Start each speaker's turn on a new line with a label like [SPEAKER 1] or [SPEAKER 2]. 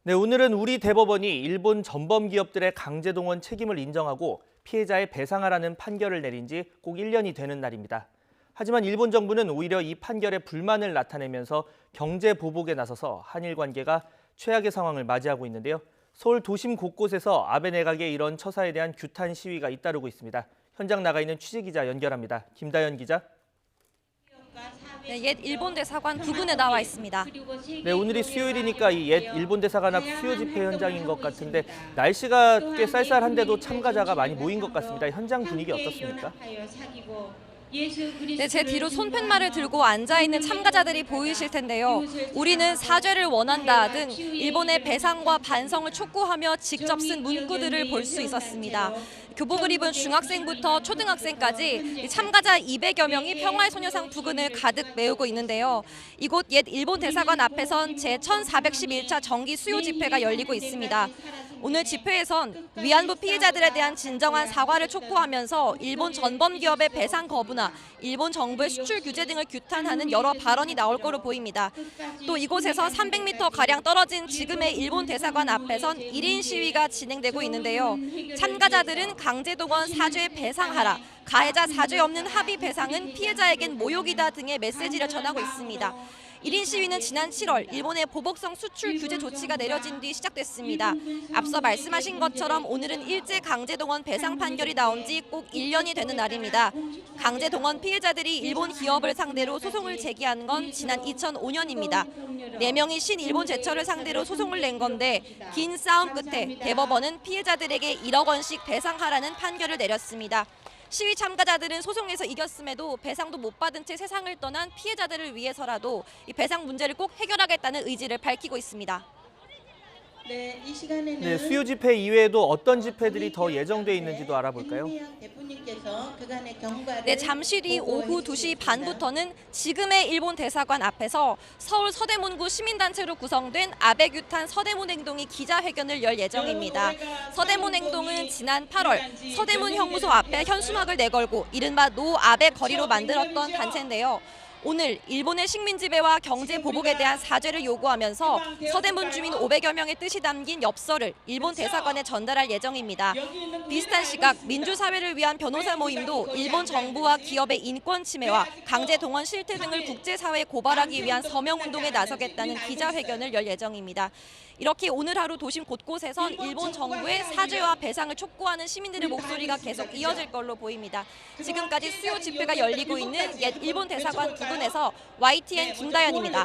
[SPEAKER 1] 네, 오늘은 우리 대법원이 일본 전범 기업들의 강제 동원 책임을 인정하고 피해자에 배상하라는 판결을 내린 지 꼭 1년이 되는 날입니다. 하지만 일본 정부는 오히려 이 판결에 불만을 나타내면서 경제 보복에 나서서 한일 관계가 최악의 상황을 맞이하고 있는데요. 서울 도심 곳곳에서 아베 내각의 이런 처사에 대한 규탄 시위가 잇따르고 있습니다. 현장 나가 있는 취재기자 연결합니다. 김다연 기자.
[SPEAKER 2] 네, 옛 일본 대사관 부근에 나와 있습니다.
[SPEAKER 1] 네, 오늘이 수요일이니까 이 옛 일본 대사관 앞 수요 집회 현장인 것 같은데 날씨가 꽤 쌀쌀한데도 참가자가 많이 모인 것 같습니다. 현장 분위기 어떻습니까?
[SPEAKER 2] 네, 제 뒤로 손팻말을 들고 앉아있는 참가자들이 보이실 텐데요. 우리는 사죄를 원한다 등 일본의 배상과 반성을 촉구하며 직접 쓴 문구들을 볼 수 있었습니다. 교복을 입은 중학생부터 초등학생까지 참가자 200여 명이 평화의소녀상 부근을 가득 메우고 있는데요. 이곳 옛 일본 대사관 앞에선 제1411차 정기 수요 집회가 열리고 있습니다. 오늘 집회에선 위안부 피해자들에 대한 진정한 사과를 촉구하면서 일본 전범 기업의 배상 거부나 일본 정부의 수출 규제 등을 규탄하는 여러 발언이 나올 거로 보입니다. 또 이곳에서 300m가량 떨어진 지금의 일본 대사관 앞에선 1인 시위가 진행되고 있는데요. 참가자들은 강제동원 사죄 배상하라, 가해자 사죄 없는 합의 배상은 피해자에겐 모욕이다 등의 메시지를 전하고 있습니다. 1인 시위는 지난 7월 일본의 보복성 수출 규제 조치가 내려진 뒤 시작됐습니다. 앞서 말씀하신 것처럼 오늘은 일제 강제동원 배상 판결이 나온 지 꼭 1년이 되는 날입니다. 강제동원 피해자들이 일본 기업을 상대로 소송을 제기한 건 지난 2005년입니다. 4명이 신일본 제철을 상대로 소송을 낸 건데 긴 싸움 끝에 대법원은 피해자들에게 1억 원씩 배상하라는 판결을 내렸습니다. 시위 참가자들은 소송에서 이겼음에도 배상도 못 받은 채 세상을 떠난 피해자들을 위해서라도 이 배상 문제를 꼭 해결하겠다는 의지를 밝히고 있습니다.
[SPEAKER 3] 네, 이 시간에는
[SPEAKER 1] 네, 수요 집회 이외에도 어떤 집회들이 더 예정돼 있는지도 알아볼까요?
[SPEAKER 2] 네, 잠시 뒤 오후 2시 반부터는 지금의 일본 대사관 앞에서 서울 서대문구 시민단체로 구성된 아베 규탄 서대문 행동이 기자회견을 열 예정입니다. 서대문 행동은 지난 8월 서대문 형무소 앞에 현수막을 내걸고 이른바 노 아베 거리로 만들었던 단체인데요. 오늘 일본의 식민지배와 경제 보복에 대한 사죄를 요구하면서 서대문 주민 500여 명의 뜻이 담긴 엽서를 일본 대사관에 전달할 예정입니다. 비슷한 시각 민주사회를 위한 변호사 모임도 일본 정부와 기업의 인권 침해와 강제 동원 실태 등을 국제사회에 고발하기 위한 서명운동에 나서겠다는 기자회견을 열 예정입니다. 이렇게 오늘 하루 도심 곳곳에선 일본 정부의 사죄와 배상을 촉구하는 시민들의 목소리가 계속 이어질 걸로 보입니다. 지금까지 수요 집회가 열리고 있는 옛 일본 대사관 부근에서 YTN 김다연입니다.